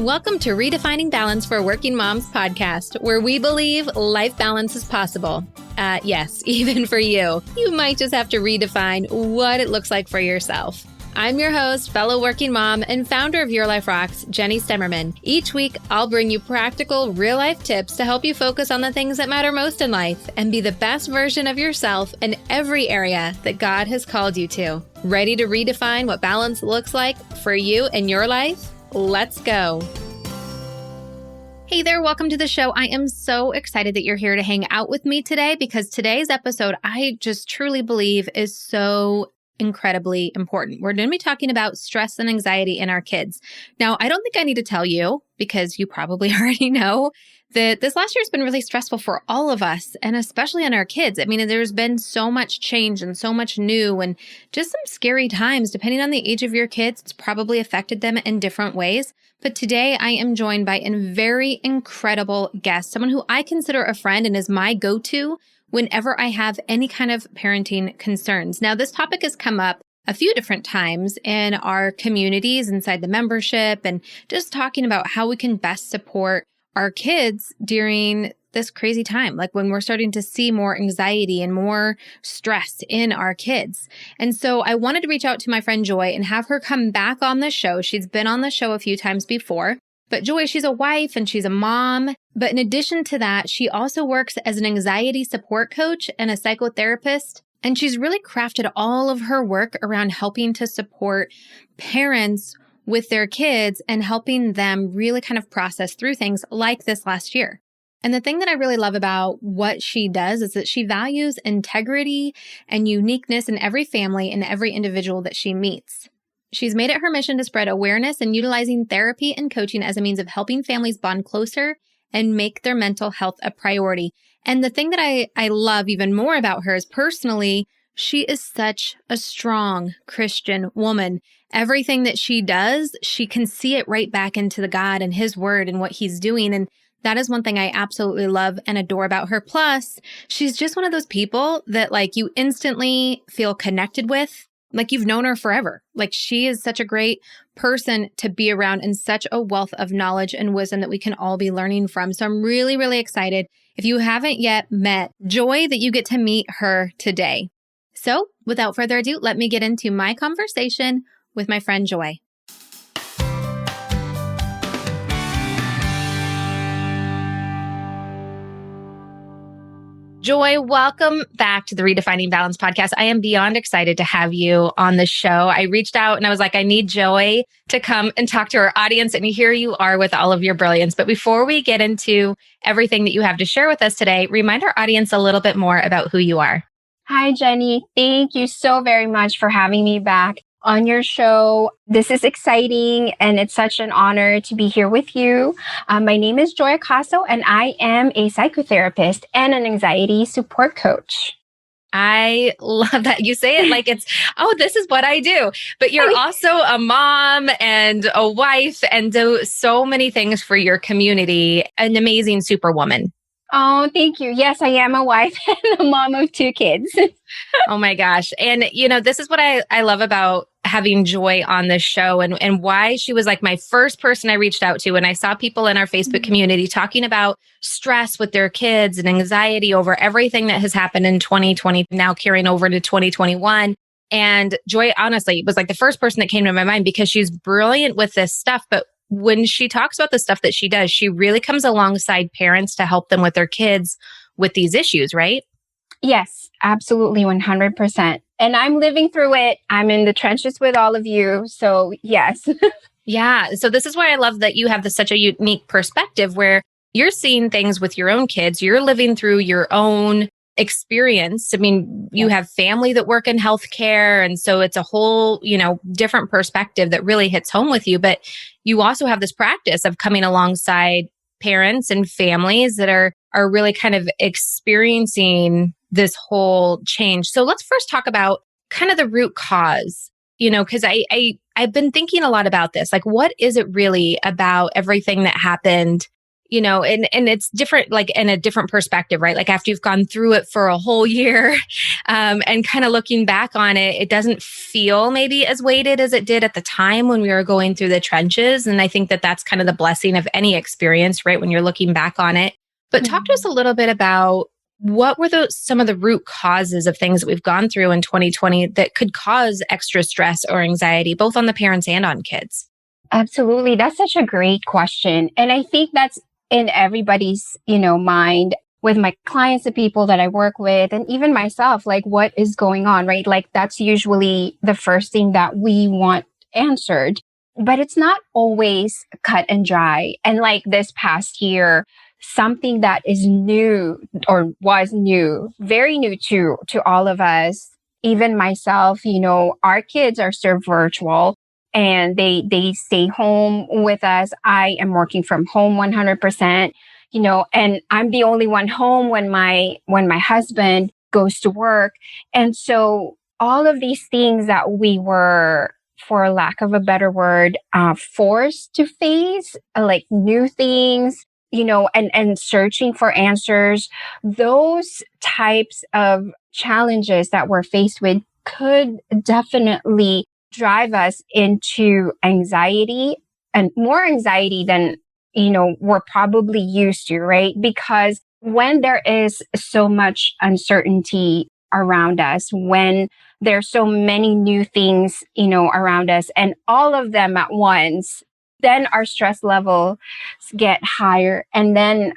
Welcome to Redefining Balance for Working Moms podcast, where we believe life balance is possible. Yes, even for you. You might just have to redefine what it looks like for yourself. I'm your host, fellow working mom, and founder of Your Life Rocks, Jenny Stemmerman. Each week, I'll bring you practical, real-life tips to help you focus on the things that matter most in life and be the best version of yourself in every area that God has called you to. Ready to redefine what balance looks like for you and your life? Let's go. Hey there, welcome to the show. I am so excited that you're here to hang out with me today because today's episode, I just truly believe is so incredibly important. We're going to be talking about stress and anxiety in our kids. Now, I don't think I need to tell you, because you probably already know, that this last year has been really stressful for all of us, and especially on our kids. I mean, there's been so much change and so much new and just some scary times. Depending on the age of your kids, it's probably affected them in different ways. But today I am joined by a very incredible guest, someone who I consider a friend and is my go-to whenever I have any kind of parenting concerns. Now, this topic has come up a few different times in our communities inside the membership and just talking about how we can best support our kids during this crazy time, like when we're starting to see more anxiety and more stress in our kids. And so I wanted to reach out to my friend Joy and have her come back on the show. She's been on the show a few times before. But Joy, she's a wife and she's a mom. But in addition to that, she also works as an anxiety support coach and a psychotherapist. And she's really crafted all of her work around helping to support parents with their kids and helping them really kind of process through things like this last year. And the thing that I really love about what she does is that she values integrity and uniqueness in every family and every individual that she meets. She's made it her mission to spread awareness and utilizing therapy and coaching as a means of helping families bond closer and make their mental health a priority. And the thing that I love even more about her is personally, she is such a strong Christian woman. Everything that she does, she can see it right back into the God and His Word and what He's doing. And that is one thing I absolutely love and adore about her. Plus, she's just one of those people that like you instantly feel connected with, like you've known her forever. Like she is such a great person to be around and such a wealth of knowledge and wisdom that we can all be learning from. So I'm really, really excited. If you haven't yet met Joy, that you get to meet her today. So without further ado, let me get into my conversation with my friend Joy. Joy, welcome back to the Redefining Balance podcast. I am beyond excited to have you on the show. I reached out and I was like, I need Joy to come and talk to our audience. And here you are with all of your brilliance. But before we get into everything that you have to share with us today, remind our audience a little bit more about who you are. Hi, Jenny. Thank you so very much for having me back on your show. This is exciting and it's such an honor to be here with you. My name is Joy Acaso and I am a psychotherapist and an anxiety support coach. I love that. You say it like it's, oh, this is what I do. But you're also a mom and a wife and do so many things for your community. An amazing superwoman. Oh, thank you. Yes, I am a wife and a mom of 2 kids. Oh my gosh. And you know, this is what I love about having Joy on this show and why she was like my first person I reached out to. And I saw people in our Facebook community talking about stress with their kids and anxiety over everything that has happened in 2020, now carrying over to 2021. And Joy, honestly, was like the first person that came to my mind because she's brilliant with this stuff. But when she talks about the stuff that she does, she really comes alongside parents to help them with their kids with these issues, right? Yes, absolutely. 100%. And I'm living through it. I'm in the trenches with all of you. So yes. Yeah. So this is why I love that you have such a unique perspective where you're seeing things with your own kids. You're living through your own experience. I mean, you have family that work in healthcare. And so it's a whole, different perspective that really hits home with you. But you also have this practice of coming alongside parents and families that are really kind of experiencing this whole change. So let's first talk about kind of the root cause, because I've been thinking a lot about this. Like, what is it really about everything that happened and it's different, like in a different perspective, right? Like after you've gone through it for a whole year, and kind of looking back on it, it doesn't feel maybe as weighted as it did at the time when we were going through the trenches. And I think that that's kind of the blessing of any experience, right? When you're looking back on it. But talk to us a little bit about what were some of the root causes of things that we've gone through in 2020 that could cause extra stress or anxiety, both on the parents and on kids? Absolutely. That's such a great question. And I think that's in everybody's, mind with my clients, the people that I work with, and even myself, like what is going on, right? Like that's usually the first thing that we want answered, but it's not always cut and dry. And like this past year, something that is new or was new, very new to all of us, even myself, our kids are still virtual and they stay home with us. I am working from home 100%, and I'm the only one home when my husband goes to work. And so all of these things that we were, for lack of a better word, forced to face, like new things, and searching for answers, those types of challenges that we're faced with could definitely drive us into anxiety, and more anxiety than, we're probably used to, right? Because when there is so much uncertainty around us, when there's so many new things, around us and all of them at once, then our stress levels get higher. And then,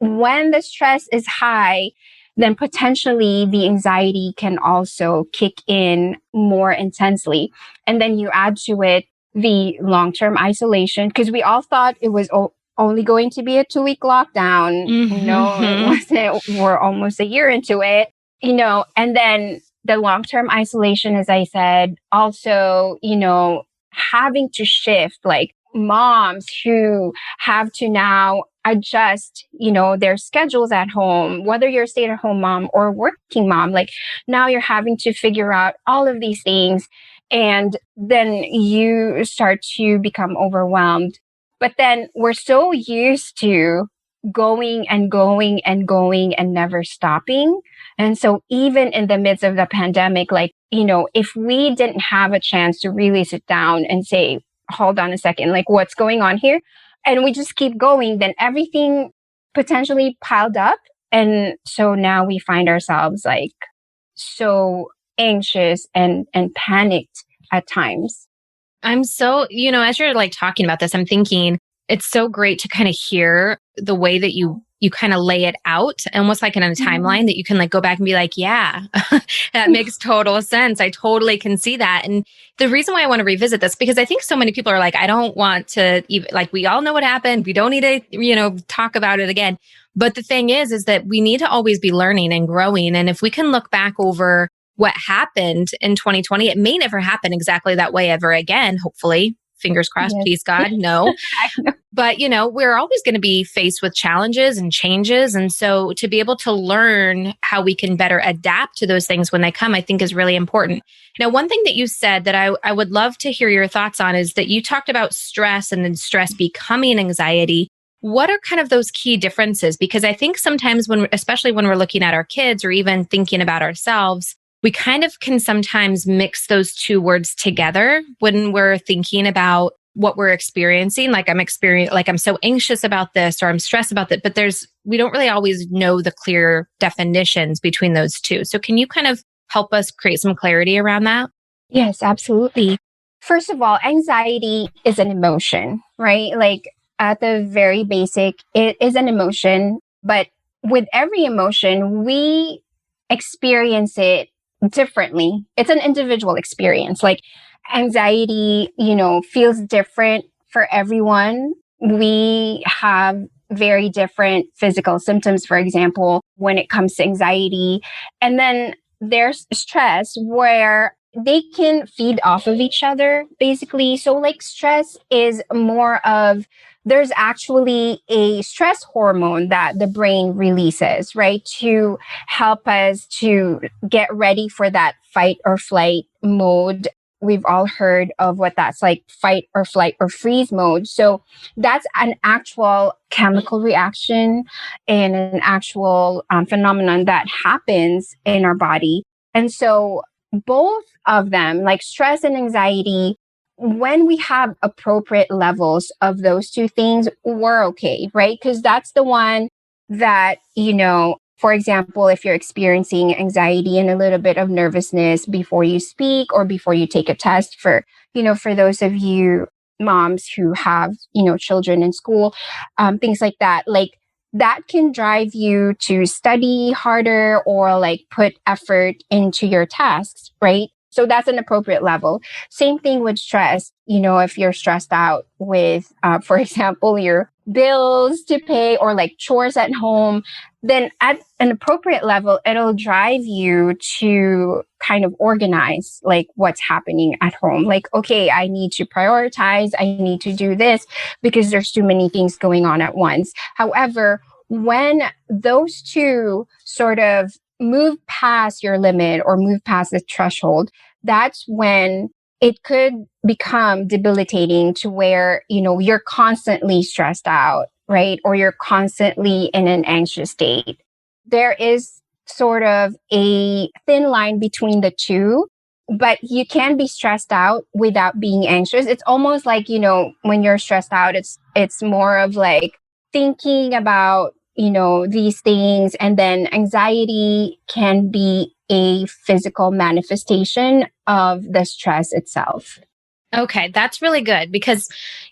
when the stress is high, then potentially the anxiety can also kick in more intensely. And then you add to it the long-term isolation, because we all thought it was only going to be a 2-week lockdown. Mm-hmm. No, it wasn't. We're almost a year into it, and then the long-term isolation, as I said, also, having to shift, like moms who have to now adjust, their schedules at home, whether you're a stay-at-home mom or working mom, like now you're having to figure out all of these things. And then you start to become overwhelmed. But then we're so used to going and going and going and never stopping. And so even in the midst of the pandemic, like, if we didn't have a chance to really sit down and say, hold on a second, like what's going on here? And we just keep going, then everything potentially piled up. And so now we find ourselves like so anxious and panicked at times. I'm so, as you're like talking about this, I'm thinking it's so great to kind of hear the way that you kind of lay it out, almost like in a timeline that you can like go back and be like, yeah, that makes total sense. I totally can see that. And the reason why I want to revisit this, because I think so many people are like, I don't want to even, like, we all know what happened. We don't need to, talk about it again. But the thing is that we need to always be learning and growing. And if we can look back over what happened in 2020, it may never happen exactly that way ever again, hopefully. Fingers crossed, Yes. please God, no. But, we're always going to be faced with challenges and changes. And so to be able to learn how we can better adapt to those things when they come, I think is really important. Now, one thing that you said that I would love to hear your thoughts on is that you talked about stress and then stress becoming anxiety. What are kind of those key differences? Because I think sometimes especially when we're looking at our kids or even thinking about ourselves, we kind of can sometimes mix those two words together when we're thinking about what we're experiencing. Like I'm so anxious about this or I'm stressed about that, but we don't really always know the clear definitions between those two. So can you kind of help us create some clarity around that? Yes, absolutely. First of all, anxiety is an emotion, right? Like at the very basic, it is an emotion, but with every emotion, we experience it differently. It's an individual experience. Like anxiety, feels different for everyone. We have very different physical symptoms, for example, when it comes to anxiety. And then there's stress where they can feed off of each other, basically. So like stress is more of, there's actually a stress hormone that the brain releases, right? To help us to get ready for that fight or flight mode we've all heard of what that's like, fight or flight or freeze mode. So that's an actual chemical reaction and an actual phenomenon that happens in our body. And so both of them, like stress and anxiety, when we have appropriate levels of those two things, we're okay, right? Because that's the one that, for example, if you're experiencing anxiety and a little bit of nervousness before you speak or before you take a test for those of you moms who have, children in school, things like that, like that can drive you to study harder or like put effort into your tasks, right? So that's an appropriate level. Same thing with stress. If you're stressed out with, for example, your bills to pay or like chores at home, then at an appropriate level, it'll drive you to kind of organize like what's happening at home. Like, okay, I need to prioritize. I need to do this because there's too many things going on at once. However, when those two sort of move past your limit or move past the threshold, that's when it could become debilitating to where, you're constantly stressed out, right? Or you're constantly in an anxious state. There is sort of a thin line between the two, but you can be stressed out without being anxious. It's almost like, when you're stressed out, it's more of like thinking about, these things. And then anxiety can be a physical manifestation of the stress itself. Okay, that's really good because,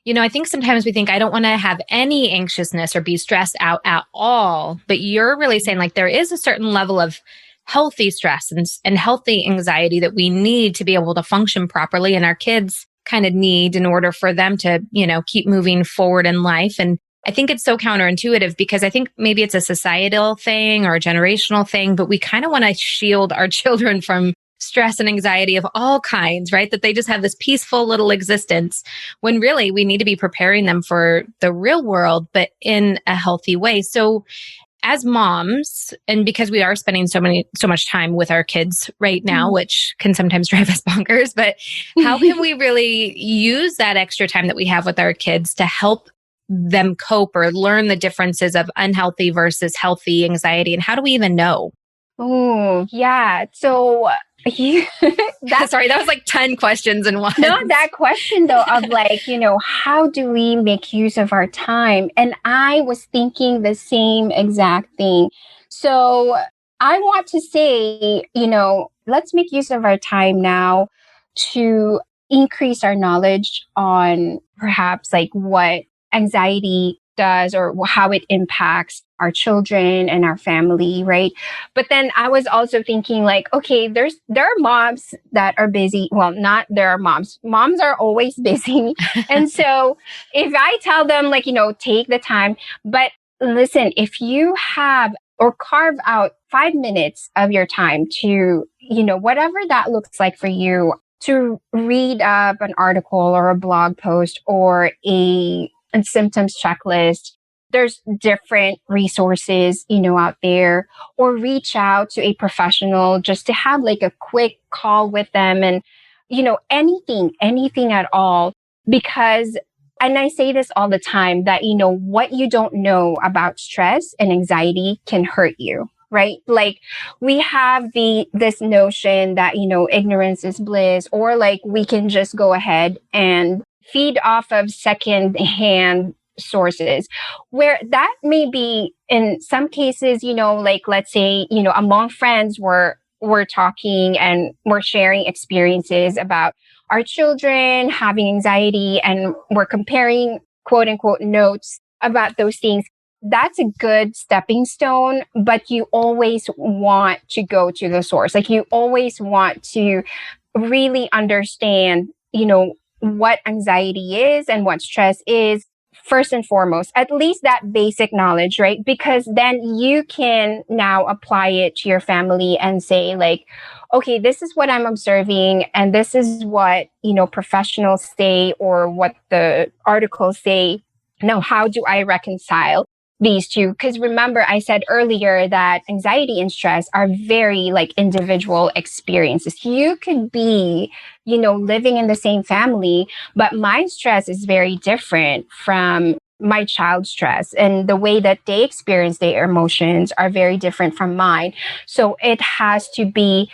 I think sometimes we think I don't want to have any anxiousness or be stressed out at all. But you're really saying like there is a certain level of healthy stress and healthy anxiety that we need to be able to function properly. And our kids kind of need in order for them to, keep moving forward in life. And I think it's so counterintuitive because I think maybe it's a societal thing or a generational thing, but we kind of want to shield our children from stress and anxiety of all kinds, right? That they just have this peaceful little existence when really we need to be preparing them for the real world, but in a healthy way. So as moms, and because we are spending so much time with our kids right now, which can sometimes drive us bonkers, but how can we really use that extra time that we have with our kids to help them cope or learn the differences of unhealthy versus healthy anxiety? And how do we even know? Oh, yeah. So sorry, that was like 10 questions in one. No, that question though of like, how do we make use of our time? And I was thinking the same exact thing. So I want to say, let's make use of our time now to increase our knowledge on perhaps like what anxiety does or how it impacts our children and our family, right? But then I was also thinking like, okay, there are moms that are busy. Well, not there are moms. Moms are always busy. And so if I tell them like, take the time, but listen, if you have or carve out 5 minutes of your time to, whatever that looks like for you, to read up an article or a blog post or a symptoms checklist. There's different resources, out there, or reach out to a professional just to have like a quick call with them and, anything at all. Because, and I say this all the time that, what you don't know about stress and anxiety can hurt you. Right? Like we have this notion that, ignorance is bliss, or like we can just go ahead and feed off of secondhand sources, where that may be in some cases, like let's say, among friends we're talking and we're sharing experiences about our children having anxiety and we're comparing quote unquote notes about those things. That's a good stepping stone, but you always want to go to the source. Like you always want to really understand, what anxiety is and what stress is first and foremost, at least that basic knowledge, right? Because then you can now apply it to your family and say like, okay, this is what I'm observing and this is what, professionals say or what the articles say. Now, how do I reconcile these two. Because remember, I said earlier that anxiety and stress are very like individual experiences. You could be, living in the same family, but my stress is very different from my child's stress, and the way that they experience their emotions are very different from mine. So it has to be,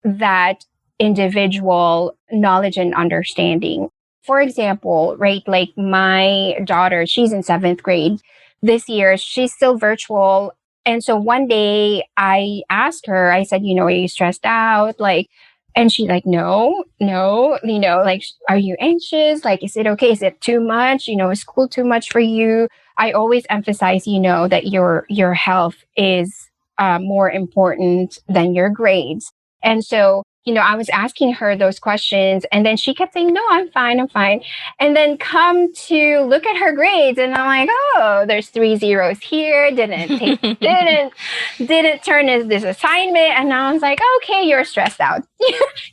that individual knowledge and understanding. For example, right, like my daughter, she's in seventh grade this year, she's still virtual. And so one day I asked her, I said, are you stressed out? Like, and she's like, no, like, are you anxious? Like, is it okay? Is it too much? Is school too much for you? I always emphasize, that your health is more important than your grades. And so, I was asking her those questions, and then she kept saying, no, I'm fine. I'm fine. And then come to look at her grades, and I'm like, oh, there's 3 zeros here. Didn't turn this assignment. And I was like, okay, you're stressed out.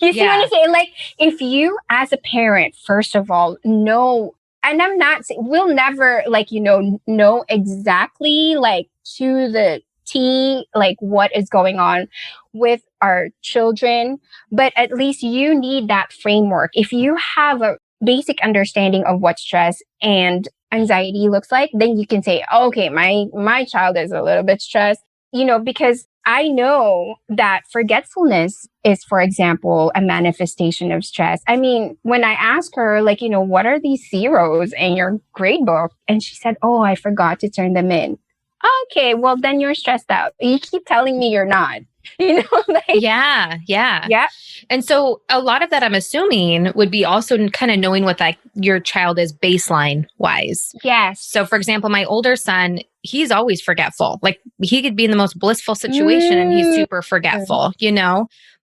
You see what I'm saying? Like, if you as a parent, first of all, know, and I'm not saying we'll never know exactly like to the T, like what is going on with our children, but at least you need that framework. If you have a basic understanding of what stress and anxiety looks like, then you can say, okay, my child is a little bit stressed, because I know that forgetfulness is, for example, a manifestation of stress. I mean, when I asked her, like, what are these zeros in your grade book? And she said, oh, I forgot to turn them in. Okay, well, then you're stressed out. You keep telling me you're not. Like, yeah. And so a lot of that, I'm assuming, would be also kind of knowing what like your child is baseline wise. Yes. So for example, my older son, he's always forgetful. Like he could be in the most blissful situation and he's super forgetful,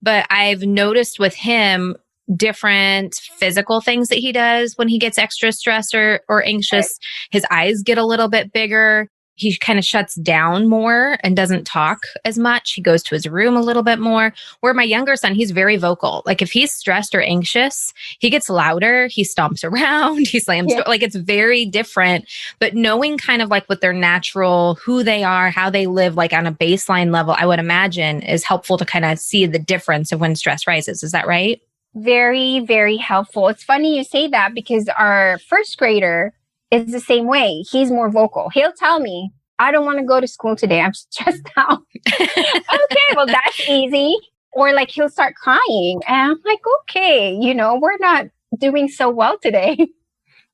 but I've noticed with him different physical things that he does when he gets extra stressed or anxious. His eyes get a little bit bigger. He kind of shuts down more and doesn't talk as much. He goes to his room a little bit more. Where my younger son, he's very vocal. Like if he's stressed or anxious, he gets louder. He stomps around. He slams. Like it's very different. But knowing kind of like what their natural, who they are, how they live, like on a baseline level, I would imagine is helpful to kind of see the difference of when stress rises. Is that right? Very, very helpful. It's funny you say that because our first grader is the same way. He's more vocal. He'll tell me, I don't want to go to school today. I'm stressed out. Okay, well, that's easy. Or like he'll start crying. And I'm like, okay, we're not doing so well today.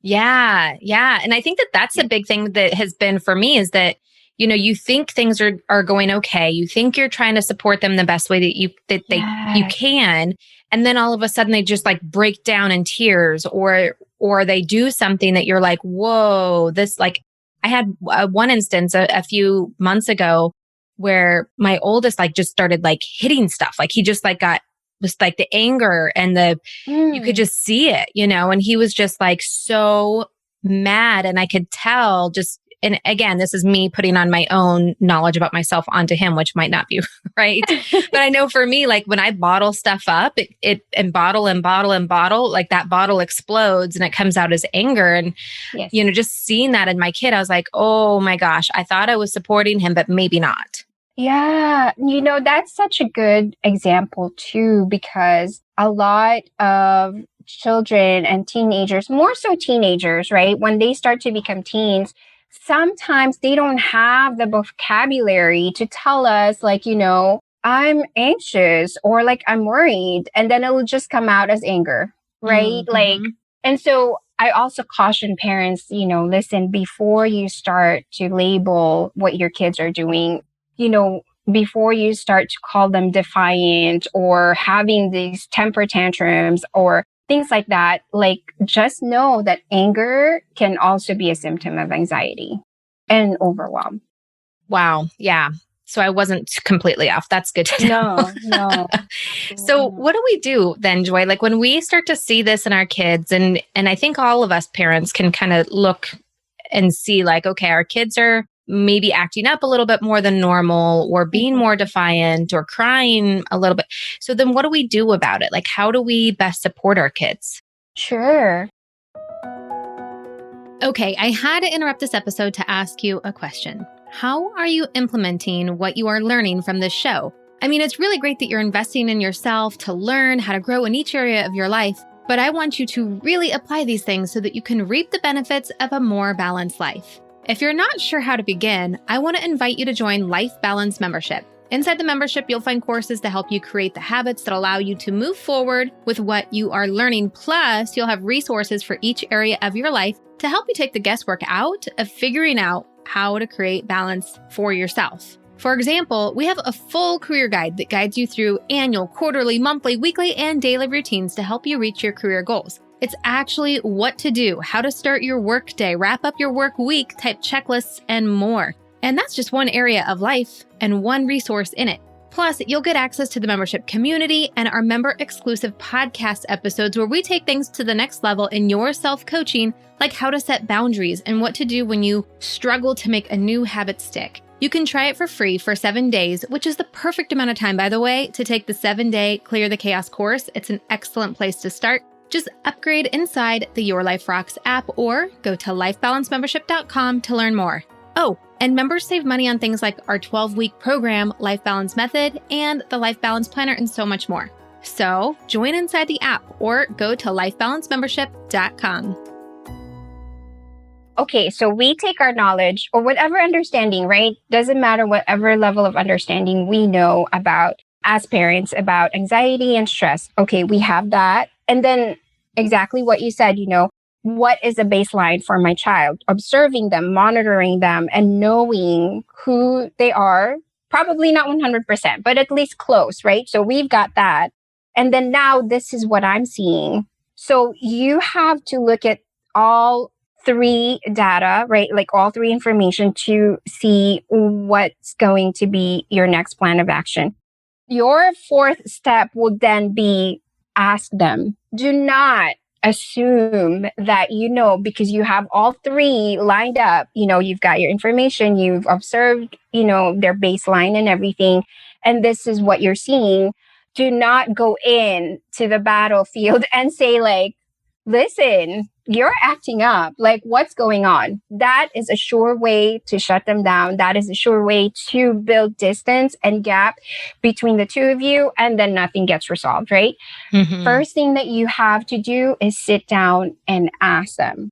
Yeah. And I think that that's a big thing that has been for me is that, you think things are going okay. You think you're trying to support them the best way that you can. And then all of a sudden they just like break down in tears or they do something that you're like, whoa, this like, I had one instance a few months ago where my oldest like just started like hitting stuff. Like he just like was like the anger and you could just see it, and he was just like so mad. And I could tell and again, this is me putting on my own knowledge about myself onto him, which might not be right. But I know for me, like when I bottle stuff up, and bottle, like that bottle explodes and it comes out as anger. And, just seeing that in my kid, I was like, oh my gosh, I thought I was supporting him, but maybe not. Yeah. That's such a good example too, because a lot of children and teenagers, more so teenagers, right? When they start to become teens, sometimes they don't have the vocabulary to tell us like, I'm anxious or like I'm worried. And then it'll just come out as anger, right? Like, and so I also caution parents, listen, before you start to label what your kids are doing, before you start to call them defiant or having these temper tantrums or things like that, like just know that anger can also be a symptom of anxiety and overwhelm. Wow. Yeah. So I wasn't completely off. That's good to know. No. So what do we do then, Joy? Like when we start to see this in our kids, and I think all of us parents can kind of look and see like, okay, our kids are maybe acting up a little bit more than normal or being more defiant or crying a little bit. So then what do we do about it? Like, how do we best support our kids? Sure. Okay, I had to interrupt this episode to ask you a question. How are you implementing what you are learning from this show? I mean, it's really great that you're investing in yourself to learn how to grow in each area of your life, but I want you to really apply these things so that you can reap the benefits of a more balanced life. If you're not sure how to begin, I want to invite you to join Life Balance Membership. Inside the membership, you'll find courses to help you create the habits that allow you to move forward with what you are learning. Plus, you'll have resources for each area of your life to help you take the guesswork out of figuring out how to create balance for yourself. For example, we have a full career guide that guides you through annual, quarterly, monthly, weekly, and daily routines to help you reach your career goals. It's actually what to do, how to start your work day, wrap up your work week, type checklists, and more. And that's just one area of life and one resource in it. Plus, you'll get access to the membership community and our member-exclusive podcast episodes where we take things to the next level in your self-coaching, like how to set boundaries and what to do when you struggle to make a new habit stick. You can try it for free for 7 days, which is the perfect amount of time, by the way, to take the 7-day Clear the Chaos course. It's an excellent place to start. Just upgrade inside the Your Life Rocks app or go to lifebalancemembership.com to learn more. Oh, and members save money on things like our 12-week program, Life Balance Method, and the Life Balance Planner, and so much more. So join inside the app or go to lifebalancemembership.com. Okay, so we take our knowledge or whatever understanding, right? Doesn't matter whatever level of understanding we know about as parents about anxiety and stress. Okay, we have that. And then exactly what you said, what is a baseline for my child? Observing them, monitoring them, and knowing who they are. Probably not 100%, but at least close, right? So we've got that. And then now this is what I'm seeing. So you have to look at all three data, right? Like all three information to see what's going to be your next plan of action. Your fourth step will then be ask them. Do not assume that because you have all three lined up, you've got your information, you've observed, their baseline and everything, and this is what you're seeing. Do not go in to the battlefield and say like, listen, you're acting up. Like, what's going on? That is a sure way to shut them down. That is a sure way to build distance and gap between the two of you, and then nothing gets resolved, right? Mm-hmm. First thing that you have to do is sit down and ask them,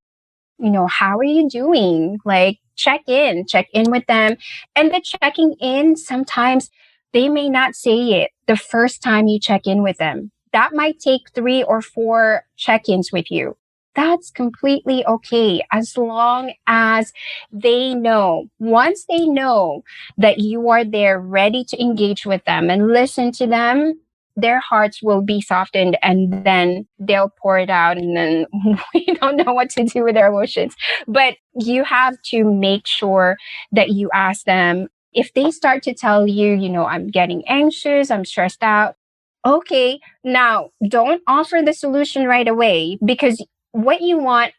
how are you doing? Like, check in with them. And the checking in, sometimes they may not say it the first time you check in with them. That might take 3 or 4 check-ins with you. That's completely okay, as long as they know. Once they know that you are there ready to engage with them and listen to them, their hearts will be softened, and then they'll pour it out, and then we don't know what to do with their emotions. But you have to make sure that you ask them. If they start to tell you, I'm getting anxious, I'm stressed out, okay, now don't offer the solution right away, because what you want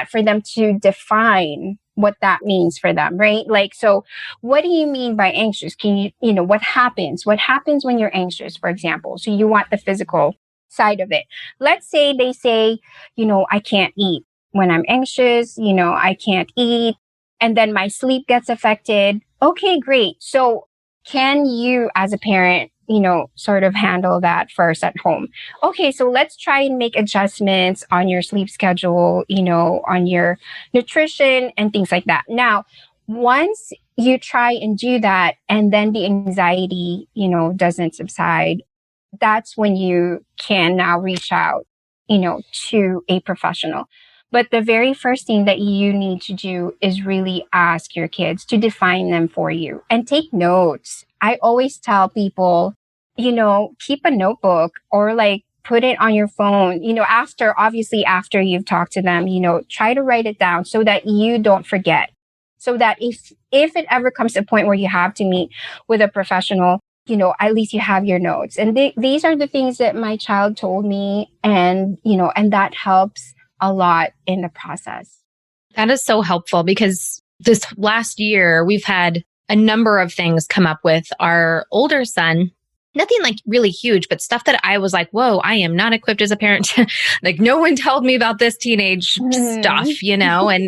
for them to define what that means for them, right? Like, so what do you mean by anxious? Can you, what happens? What happens when you're anxious, for example? So you want the physical side of it. Let's say they say, I can't eat when I'm anxious, I can't eat, and then my sleep gets affected. Okay, great. So can you, as a parent, sort of handle that first at home? Okay, so let's try and make adjustments on your sleep schedule, on your nutrition and things like that. Now, once you try and do that, and then the anxiety, doesn't subside, that's when you can now reach out, to a professional. But the very first thing that you need to do is really ask your kids to define them for you and take notes. I always tell people, keep a notebook or like put it on your phone, after you've talked to them, try to write it down so that you don't forget. So that if it ever comes to a point where you have to meet with a professional, at least you have your notes. And these are the things that my child told me. And, and that helps a lot in the process. That is so helpful, because this last year we've had a number of things come up with our older son. nothing like really huge, but stuff that I was like, whoa, I am not equipped as a parent. Like no one told me about this teenage Mhm. stuff,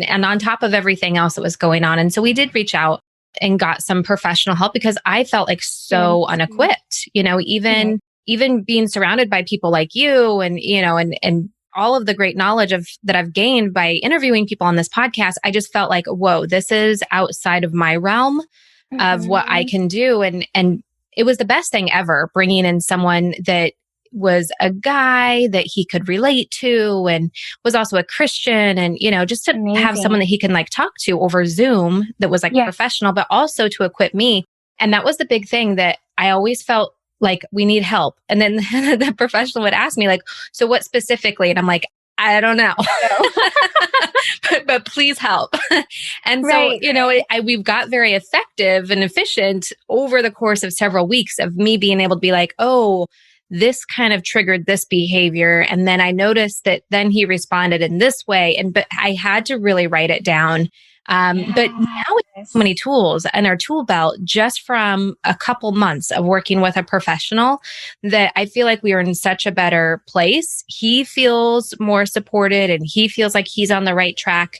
and on top of everything else that was going on. And so we did reach out and got some professional help because I felt like Yes. so unequipped, Yes. even being surrounded by people like you and all of the great knowledge of that I've gained by interviewing people on this podcast, I just felt like, whoa, this is outside of my realm of what I Mhm. can do. And it was the best thing ever bringing in someone that was a guy that he could relate to and was also a Christian and, just to have someone Amazing. that he can like talk to over Zoom that was like Yes. professional, but also to equip me. And that was the big thing that I always felt like we need help. And then the professional would ask me like, so what specifically? And I'm like, I don't know, No. but please help. And so, Right. we've got very effective and efficient over the course of several weeks of me being able to be like, oh, this kind of triggered this behavior. And then I noticed that then he responded in this way. But I had to really write it down. But now we have so Yes. many tools in our tool belt just from a couple months of working with a professional that I feel like we are in such a better place. He feels more supported and he feels like he's on the right track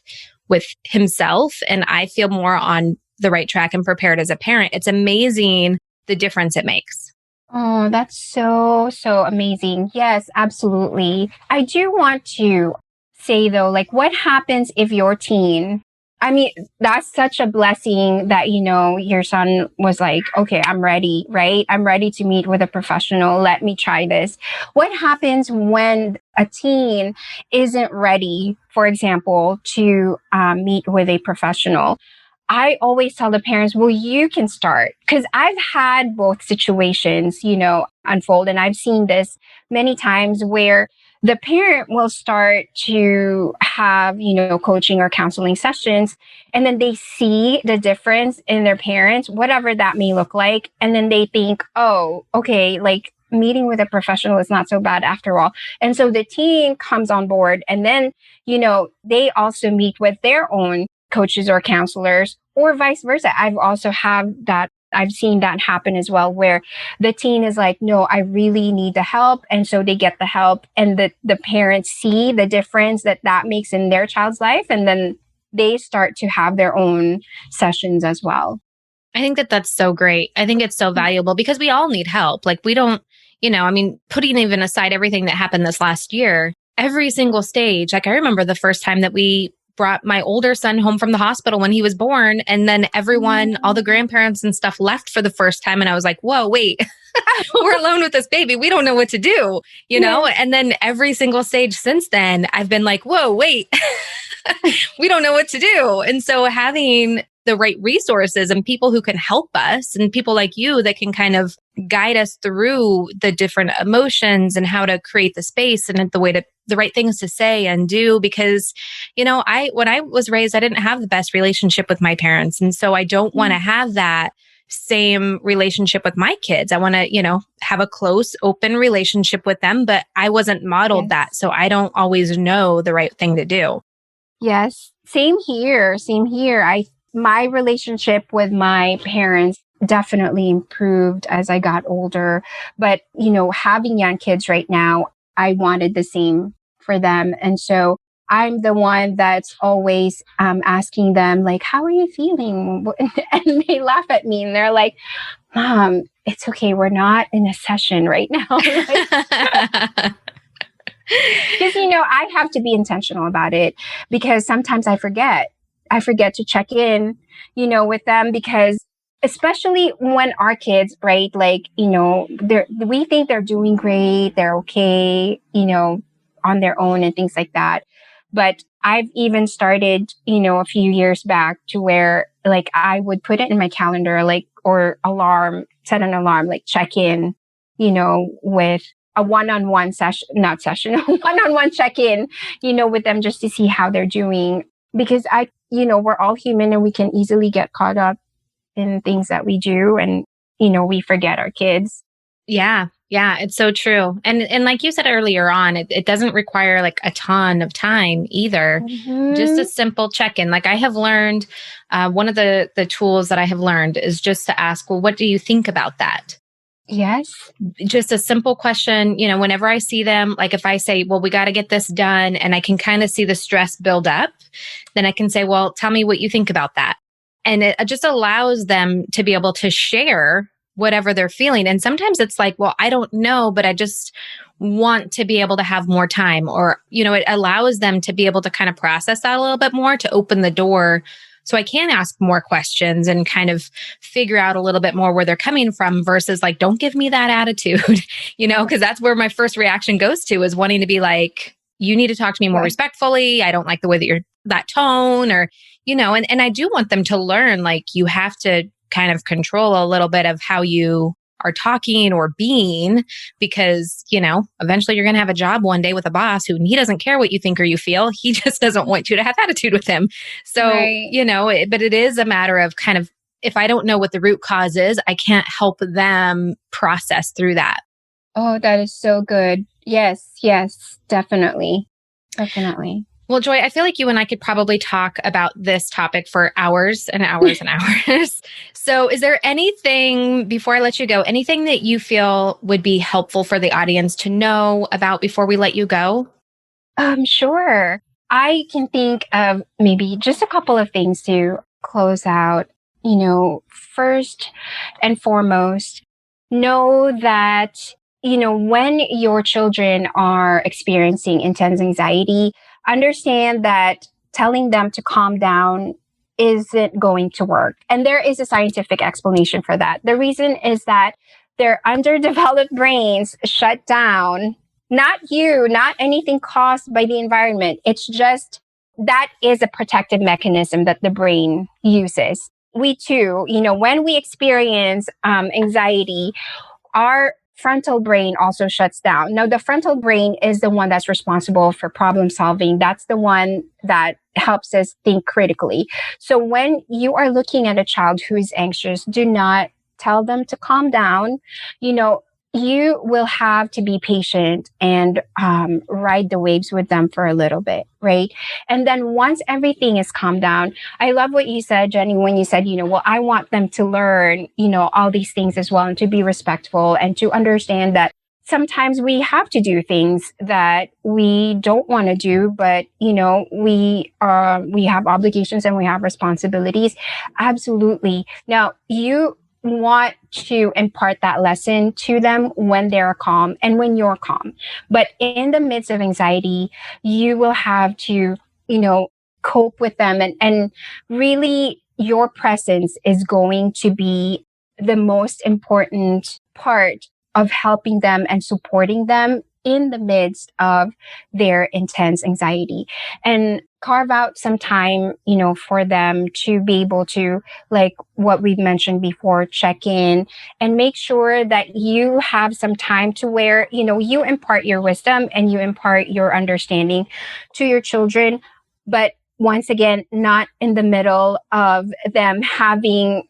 with himself. And I feel more on the right track and prepared as a parent. It's amazing the difference it makes. Oh, that's so, so amazing. Yes, absolutely. I do want to say though, like, what happens if your teen, I mean, that's such a blessing that, your son was like, okay, I'm ready, right? I'm ready to meet with a professional. Let me try this. What happens when a teen isn't ready, for example, to meet with a professional? I always tell the parents, well, you can start. Because I've had both situations, unfold. And I've seen this many times where the parent will start to have, coaching or counseling sessions. And then they see the difference in their parents, whatever that may look like. And then they think, oh, okay, like meeting with a professional is not so bad after all. And so the teen comes on board. And then, they also meet with their own coaches or counselors or vice versa. I've seen that happen as well, where the teen is like, no, I really need the help. And so they get the help and the parents see the difference that makes in their child's life. And then they start to have their own sessions as well. I think that that's so great. I think it's so valuable because we all need help. Like we don't, putting even aside everything that happened this last year, every single stage, like I remember the first time that we brought my older son home from the hospital when he was born. And then everyone, all the grandparents and stuff left for the first time. And I was like, whoa, wait, we're alone with this baby. We don't know what to do, Yes. And then every single stage since then, I've been like, whoa, wait, we don't know what to do. And so having the right resources and people who can help us and people like you that can kind of guide us through the different emotions and how to create the space and the right things to say and do. Because, when I was raised, I didn't have the best relationship with my parents. And so I don't want to have that same relationship with my kids. I want to, have a close, open relationship with them, but I wasn't modeled Yes. that. So I don't always know the right thing to do. Yes. Same here. Same here. My relationship with my parents definitely improved as I got older. But, having young kids right now, I wanted the same for them. And so I'm the one that's always asking them, like, how are you feeling? And they laugh at me and they're like, Mom, it's okay. We're not in a session right now. Because, I have to be intentional about it because sometimes I forget. I forget to check in, with them because especially when our kids, right, like, we think they're doing great, they're okay, on their own and things like that. But I've even started, a few years back to where like I would put it in my calendar, like, or set an alarm, like check in, with a one-on-one session, not session, one-on-one check-in, with them just to see how they're doing. Because we're all human and we can easily get caught up in things that we do and, we forget our kids. Yeah. Yeah. It's so true. And like you said earlier on, it doesn't require like a ton of time either. Just a Mm-hmm. simple check-in. Like I have learned, one of the tools that I have learned is just to ask, well, what do you think about that? Yes. Just a simple question, whenever I see them, like if I say, well, we got to get this done, and I can kind of see the stress build up, then I can say, well, tell me what you think about that. And it just allows them to be able to share whatever they're feeling. And sometimes it's like, well, I don't know, but I just want to be able to have more time. Or, it allows them to be able to kind of process that a little bit more, to open the door so I can ask more questions and kind of figure out a little bit more where they're coming from, versus like, don't give me that attitude, because that's where my first reaction goes to, is wanting to be like, you need to talk to me more respectfully. I don't like the way that you're that tone, or, and I do want them to learn, like, you have to kind of control a little bit of how you are talking or being, because, eventually you're going to have a job one day with a boss who, he doesn't care what you think or you feel. He just doesn't want you to have attitude with him. So, but it is a matter of kind of, if I don't know what the root cause is, I can't help them process through that. Oh, that is so good. Yes, definitely. Definitely. Well, Joy, I feel like you and I could probably talk about this topic for hours and hours and hours. So is there anything, before I let you go, anything that you feel would be helpful for the audience to know about before we let you go? Sure. I can think of maybe just a couple of things to close out. First and foremost, know that, when your children are experiencing intense anxiety, understand that telling them to calm down isn't going to work. And there is a scientific explanation for that. The reason is that their underdeveloped brains shut down. Not you, not anything caused by the environment. It's just that is a protective mechanism that the brain uses. We too, when we experience anxiety, our frontal brain also shuts down. Now, the frontal brain is the one that's responsible for problem solving. That's the one that helps us think critically. So when you are looking at a child who is anxious, do not tell them to calm down. You will have to be patient and ride the waves with them for a little bit, right? And then once everything is calmed down, I love what you said, Jenny, when you said, well, I want them to learn, all these things as well, and to be respectful and to understand that sometimes we have to do things that we don't want to do, but, we have obligations and we have responsibilities. Absolutely. Now, you want to impart that lesson to them when they're calm and when you're calm. But in the midst of anxiety, you will have to, cope with them. And really, your presence is going to be the most important part of helping them and supporting them in the midst of their intense anxiety. And carve out some time, for them to be able to, like what we've mentioned before, check in and make sure that you have some time to where, you impart your wisdom and you impart your understanding to your children. But once again, not in the middle of them having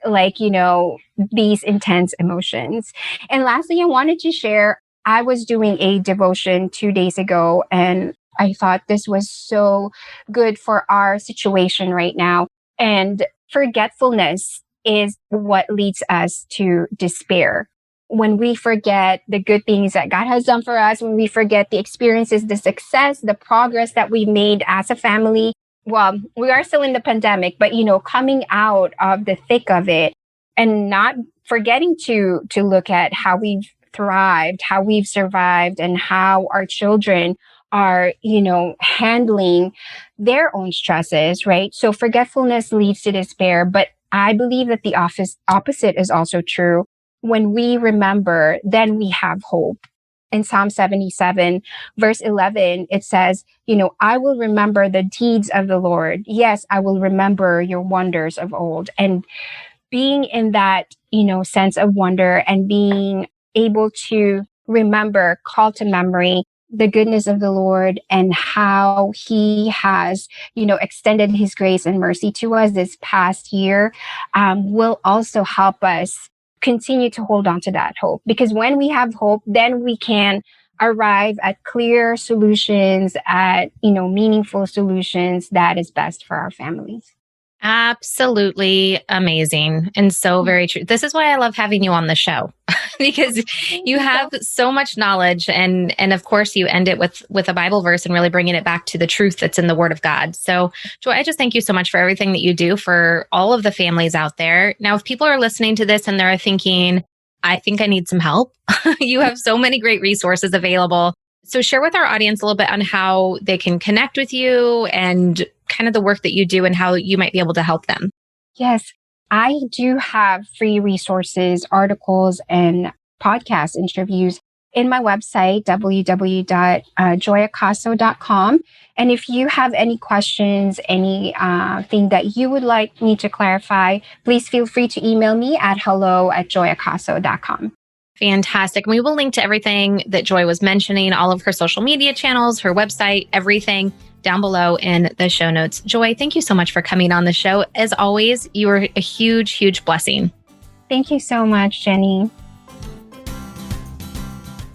these intense emotions. And lastly, I wanted to share, I was doing a devotion 2 days ago, and I thought this was so good for our situation right now. And forgetfulness is what leads us to despair. When we forget the good things that God has done for us, when we forget the experiences, the success, the progress that we made as a family. Well, we are still in the pandemic, but, coming out of the thick of it and not forgetting to look at how we've thrived, how we've survived, and how our children are, handling their own stresses, right? So forgetfulness leads to despair, but I believe that the opposite is also true. When we remember, then we have hope. In Psalm 77, verse 11, it says, I will remember the deeds of the Lord. Yes, I will remember your wonders of old. And being in that, sense of wonder and being able to remember, call to memory the goodness of the Lord and how he has, extended his grace and mercy to us this past year, will also help us continue to hold on to that hope. Because when we have hope, then we can arrive at clear solutions, at, meaningful solutions that is best for our families. Absolutely amazing. And so very true. This is why I love having you on the show because you have so much knowledge and of course you end it with a Bible verse and really bringing it back to the truth that's in the Word of God. So Joy, I just thank you so much for everything that you do for all of the families out there. Now, if people are listening to this and they're thinking, I think I need some help, you have so many great resources available. So share with our audience a little bit on how they can connect with you and kind of the work that you do and how you might be able to help them. Yes, I do have free resources, articles, and podcast interviews in my website, www.joyacaso.com. And if you have any questions, anything that you would like me to clarify, please feel free to email me at hello@joyacaso.com. Fantastic. We will link to everything that Joy was mentioning, all of her social media channels, her website, everything down below in the show notes. Joy, thank you so much for coming on the show. As always, you are a huge, huge blessing. Thank you so much, Jenny.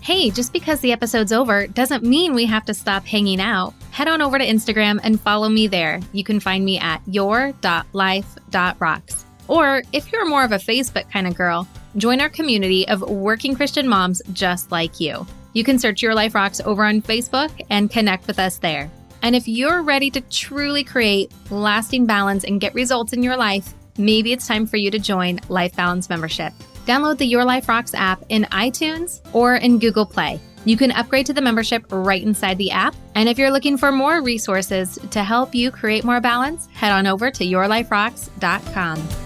Hey, just because the episode's over doesn't mean we have to stop hanging out. Head on over to Instagram and follow me there. You can find me at your.life.rocks. Or if you're more of a Facebook kind of girl, join our community of working Christian moms just like you. You can search Your Life Rocks over on Facebook and connect with us there. And if you're ready to truly create lasting balance and get results in your life, maybe it's time for you to join Life Balance Membership. Download the Your Life Rocks app in iTunes or in Google Play. You can upgrade to the membership right inside the app. And if you're looking for more resources to help you create more balance, head on over to yourliferocks.com.